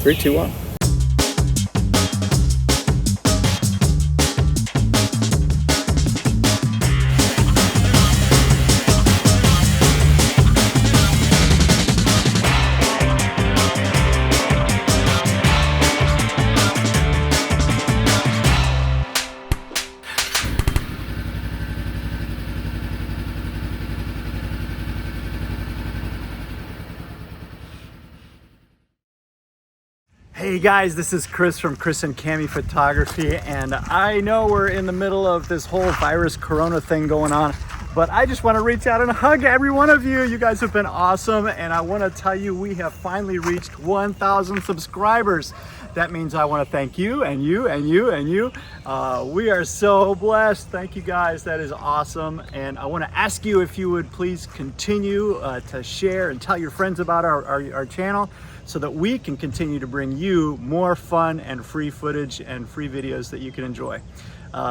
3, 2, 1. Hey guys, this is Chris from Chris and Cami Photography, and I know we're in the middle of this whole virus corona thing going on, but I just want to reach out and hug every one of you. You guys have been awesome, and I want to tell you we have finally reached 1,000 subscribers. That means I want to thank you and you and you and you. We are so blessed. Thank you guys. That is awesome. And I want to ask you if you would please continue to share and tell your friends about our channel, so that we can continue to bring you more fun and free footage and free videos that you can enjoy.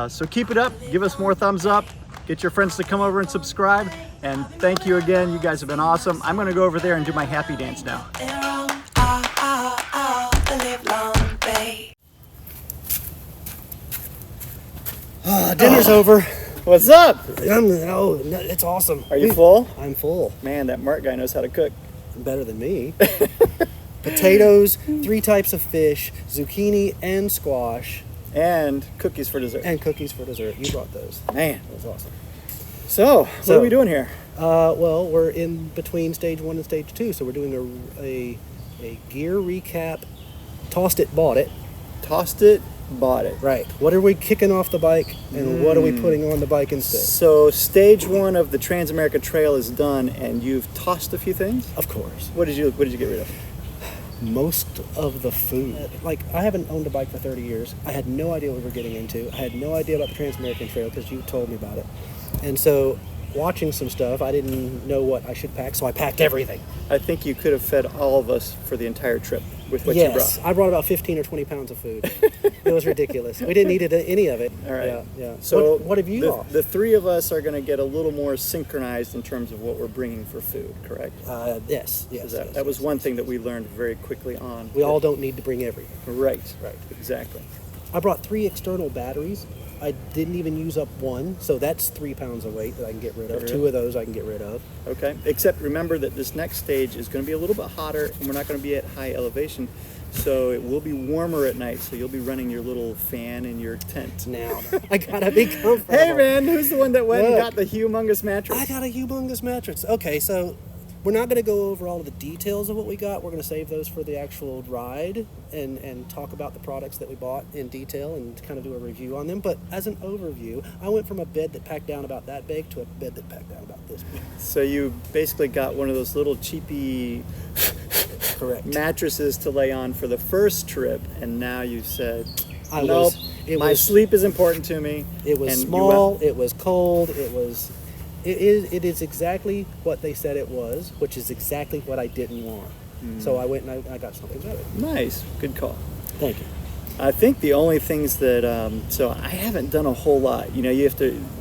So keep it up, give us more thumbs up, get your friends to come over and subscribe, and thank you again. You guys have been awesome. I'm gonna go over there and do my happy dance now. Dinner's over. What's up? Oh, it's awesome. Are you full? I'm full. Man, that Mark guy knows how to cook. Better than me. Potatoes, 3 types of fish, zucchini and squash. And cookies for dessert. And cookies for dessert. You brought those. Man, that was awesome. So, what are we doing here? Well, we're in between stage 1 and stage 2, so we're doing a gear recap. Tossed it, bought it. Tossed it, bought it. Right. What are we kicking off the bike, and what are we putting on the bike instead? So stage 1 of the TransAmerica Trail is done, and you've tossed a few things? Of course. What did you get rid of? Most of the food. Like, I haven't owned a bike for 30 years. I had no idea what we were getting into. I had no idea about the TransAmerican Trail because you told me about it. And so, watching some stuff, I didn't know what I should pack, so I packed everything. I think you could have fed all of us for the entire trip with what you brought. Yes, I brought about 15 or 20 pounds of food. It was ridiculous. We didn't eat any of it. All right. Yeah. So what have you lost? The 3 of us are going to get a little more synchronized in terms of what we're bringing for food, correct? Yes. That was one thing that we learned very quickly on. We all don't need to bring everything. Right. Exactly. I brought 3 external batteries. I didn't even use up one, so that's 3 pounds of weight that I can get rid of. 2 of those I can get rid of. Okay, except remember that this next stage is going to be a little bit hotter, and we're not going to be at high elevation, so it will be warmer at night, so you'll be running your little fan in your tent. Now, I gotta be comfortable. Hey man, who's the one that went and got the humongous mattress? I got a humongous mattress. Okay, so we're not going to go over all of the details of what we got. We're going to save those for the actual ride and talk about the products that we bought in detail and kind of do a review on them. But as an overview, I went from a bed that packed down about that big to a bed that packed down about this big. So you basically got one of those little cheapy correct mattresses to lay on for the first trip, and now you said, my sleep is important to me. It was small, it was cold, It is exactly what they said it was, which is exactly what I didn't want. So I went and I got something better. Nice. Good call. Thank you. I think the only things that, so I haven't done a whole lot. You know,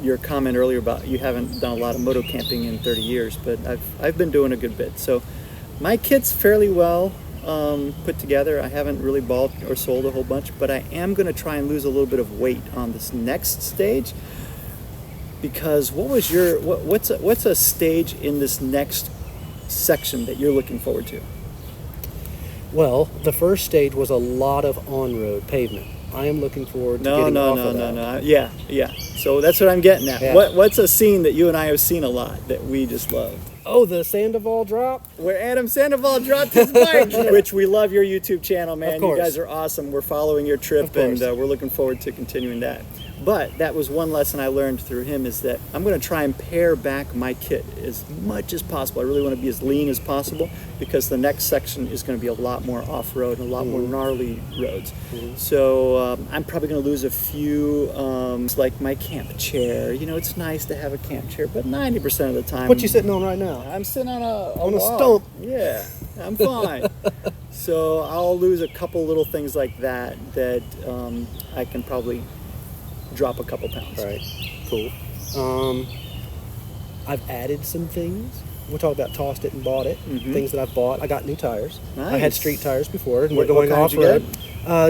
your comment earlier about you haven't done a lot of moto camping in 30 years, but I've been doing a good bit. So my kit's fairly well put together. I haven't really bought or sold a whole bunch, but I am going to try and lose a little bit of weight on this next stage. Because what's a stage in this next section that you're looking forward to? Well, the first stage was a lot of on-road pavement. I am looking forward to getting off of that. No. Yeah. So that's what I'm getting at. Yeah. What's a scene that you and I have seen a lot that we just love? Oh, the Sandoval drop? Where Adam Sandoval dropped his bike. Which we love your YouTube channel, man. Of course. You guys are awesome. We're following your trip, and we're looking forward to continuing that. But that was one lesson I learned through him, is that I'm going to try and pare back my kit as much as possible. I really want to be as lean as possible, because the next section is going to be a lot more off-road and a lot more gnarly roads. So I'm probably going to lose a few, like my camp chair. You know, it's nice to have a camp chair, but 90% of the time... What you sitting on right now? I'm sitting on a log. Stump. Yeah, I'm fine. So I'll lose a couple little things like that I can probably drop a couple pounds. Right. Cool. I've added some things. we'll talk about tossed it and bought it. Things that I've bought. I got new tires. Nice. I had street tires before, and What we're going kinds you off-road.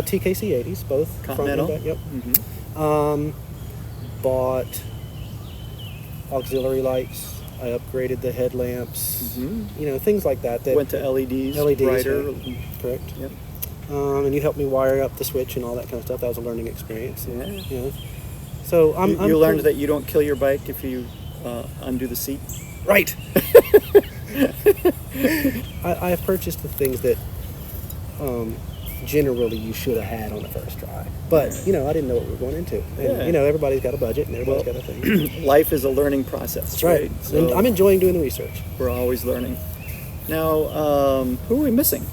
TKC 80s, both. Continental? Front and back, yep. Bought auxiliary lights. I upgraded the headlamps. You know, things like that. Went to LEDs, brighter. Yeah. Correct. Yep. And you helped me wire up the switch and all that kind of stuff. That was a learning experience. Yeah. You know. So you learned that you don't kill your bike if you undo the seat. Right. I have purchased the things that generally you should have had on the first try. But, you know, I didn't know what we were going into. And, you know, everybody's got a budget and everybody's got a thing. Life is a learning process. That's right. So And I'm enjoying doing the research. we're always learning. Now, who are we missing?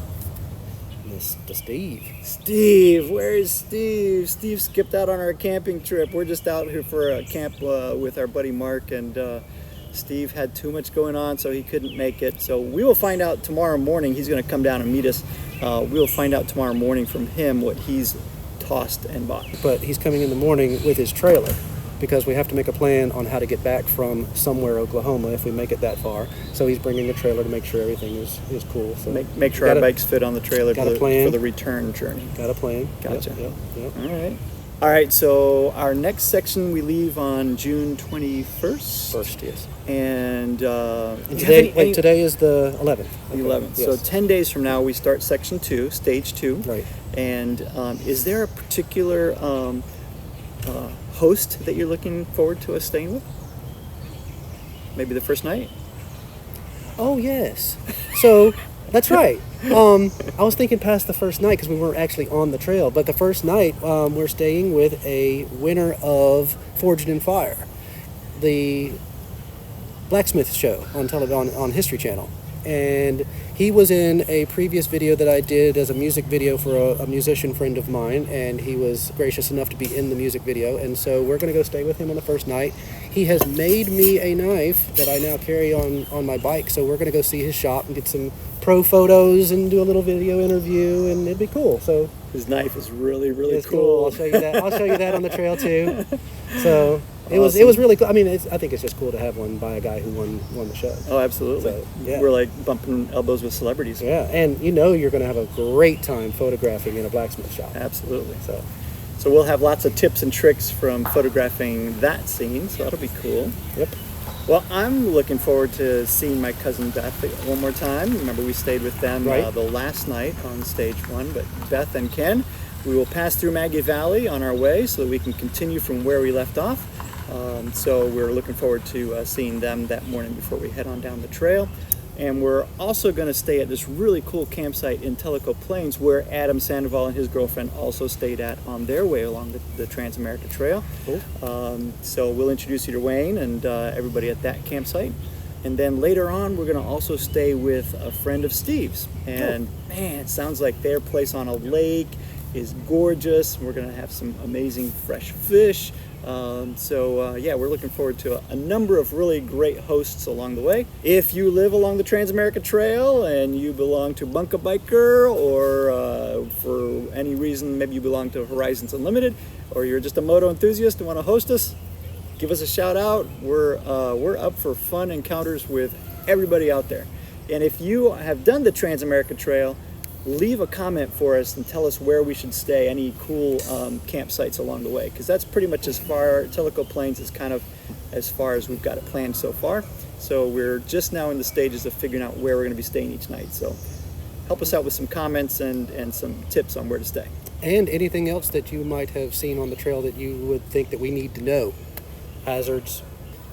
Mr. Steve. Steve, where is Steve? Steve skipped out on our camping trip. We're just out here for a camp with our buddy Mark, and Steve had too much going on, so he couldn't make it. So we will find out tomorrow morning. He's going to come down and meet us. We'll find out tomorrow morning from him what he's tossed and bought. But he's coming in the morning with his trailer because we have to make a plan on how to get back from somewhere, Oklahoma, if we make it that far. So he's bringing a trailer to make sure everything is cool. So Make sure our bikes fit on the trailer got a plan. for the return journey. Got a plan. Gotcha. Yep. All right, so our next section we leave on June 21st. First, yes. And today is the 11th. The 11th. Yes. So 10 days from now we start section 2, stage 2. Right. And is there a particular host that you're looking forward to us staying with? Maybe the first night? Oh, yes. So, that's right. I was thinking past the first night because we weren't actually on the trail. But the first night, we're staying with a winner of Forged in Fire, the blacksmith show on History Channel. And he was in a previous video that I did as a music video for a musician friend of mine, and he was gracious enough to be in the music video. And so we're going to go stay with him on the first night. He has made me a knife that I now carry on my bike, so we're going to go see his shop and get some pro photos and do a little video interview, and it'd be cool. So his knife is really, really it's cool. I'll show you that. I'll show you that on the trail too. So it was really cool. I mean, I think it's just cool to have one by a guy who won the show. Oh, absolutely. So, yeah. We're like bumping elbows with celebrities. Yeah, and you know you're going to have a great time photographing in a blacksmith shop. Absolutely. So we'll have lots of tips and tricks from photographing that scene, so that'll be cool. Yep. Well, I'm looking forward to seeing my cousin Beth one more time. Remember, we stayed with them the last night on stage 1, but Beth and Ken, we will pass through Maggie Valley on our way so that we can continue from where we left off. So we're looking forward to seeing them that morning before we head on down the trail. And we're also going to stay at this really cool campsite in Tellico Plains where Adam Sandoval and his girlfriend also stayed at on their way along the TransAmerica Trail. Cool. So we'll introduce you to Wayne and everybody at that campsite. And then later on, we're going to also stay with a friend of Steve's. And man, it sounds like their place on a lake is gorgeous. We're going to have some amazing fresh fish. We're looking forward to a number of really great hosts along the way. If you live along the TransAmerica Trail and you belong to Bunka Biker, or for any reason maybe you belong to Horizons Unlimited, or you're just a moto enthusiast and want to host us, give us a shout out. We're up for fun encounters with everybody out there. And if you have done the TransAmerica Trail, leave a comment for us and tell us where we should stay, any cool campsites along the way, because that's pretty much as far. Tellico Plains is kind of as far as we've got it planned so far. So we're just now in the stages of figuring out where we're going to be staying each night. So help us out with some comments and some tips on where to stay. And anything else that you might have seen on the trail that you would think that we need to know. Hazards,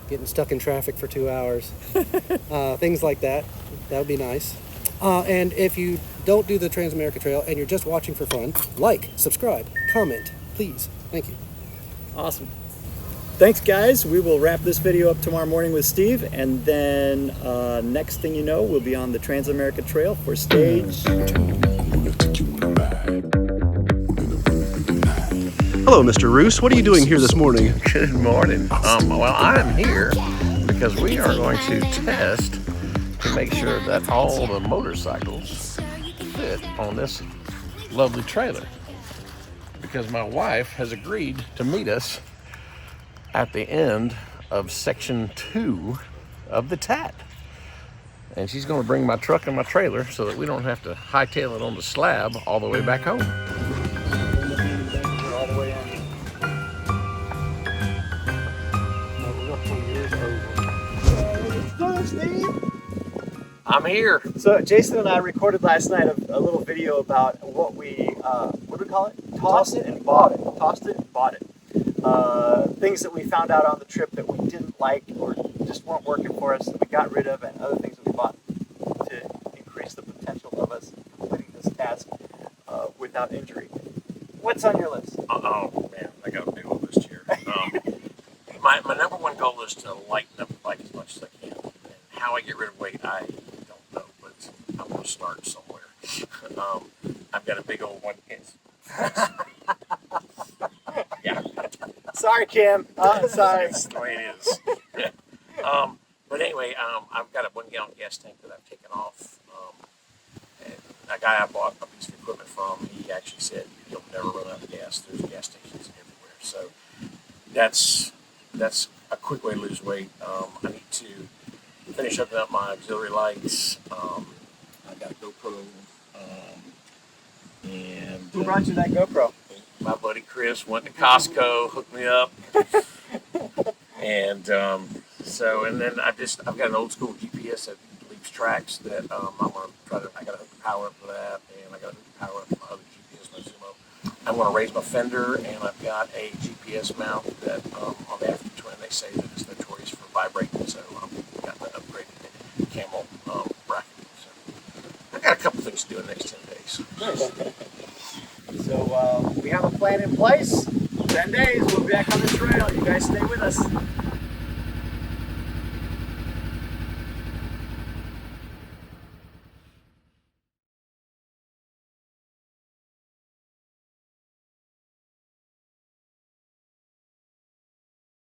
getting stuck in traffic for 2 hours, things like that. That would be nice. And if you don't do the TransAmerica Trail and you're just watching for fun, like, subscribe, comment, please. Thank you. Awesome. Thanks, guys. We will wrap this video up tomorrow morning with Steve, and then next thing you know, we'll be on the TransAmerica Trail for stage 2. Hello, Mr. Roos. What are you doing here this morning? Good morning. Well, I'm here because we are going to test to make sure that all the motorcycles fit on this lovely trailer, because my wife has agreed to meet us at the end of section 2 of the TAT. and she's going to bring my truck and my trailer so that we don't have to hightail it on the slab all the way back home. All the way in. I'm here. So Jason and I recorded last night a little video about what we, what do we call it? Tossed it and bought it. Tossed it and bought it. Things that we found out on the trip that we didn't like or just weren't working for us that we got rid of, and other things that we bought to increase the potential of us completing this task without injury. What's on your list? Oh man, I got a big old list here. My number one goal is to lighten up the bike as much as I can. And how I get rid of weight, I don't know, but I'm going to start somewhere. I've got a big old one. Yeah. Sorry, Kim. Sorry. That's the way it is. But anyway, I've got a 1 gallon gas tank that I've taken off. And a guy I bought a piece of equipment from, he actually said you'll never run out of gas. There's gas stations everywhere. So that's a quick way to lose weight. I need to finish up my auxiliary lights. I got a GoPro. And Who brought you that GoPro? my buddy Chris went to Costco, hooked me up. And and then I've got an old school GPS that leaves tracks that I'm gonna I gotta hook the power up for that, and I gotta hook the power up for my other GPS, my Zumo. I'm gonna raise my fender, and I've got a GPS mount that on the African Twin they say that it's notorious for vibrating, so I've got the upgraded camel bracket. So I've got a couple things to do in the next 10 days. So we have a plan in place. 10 days, we'll be back on the trail. You guys stay with us.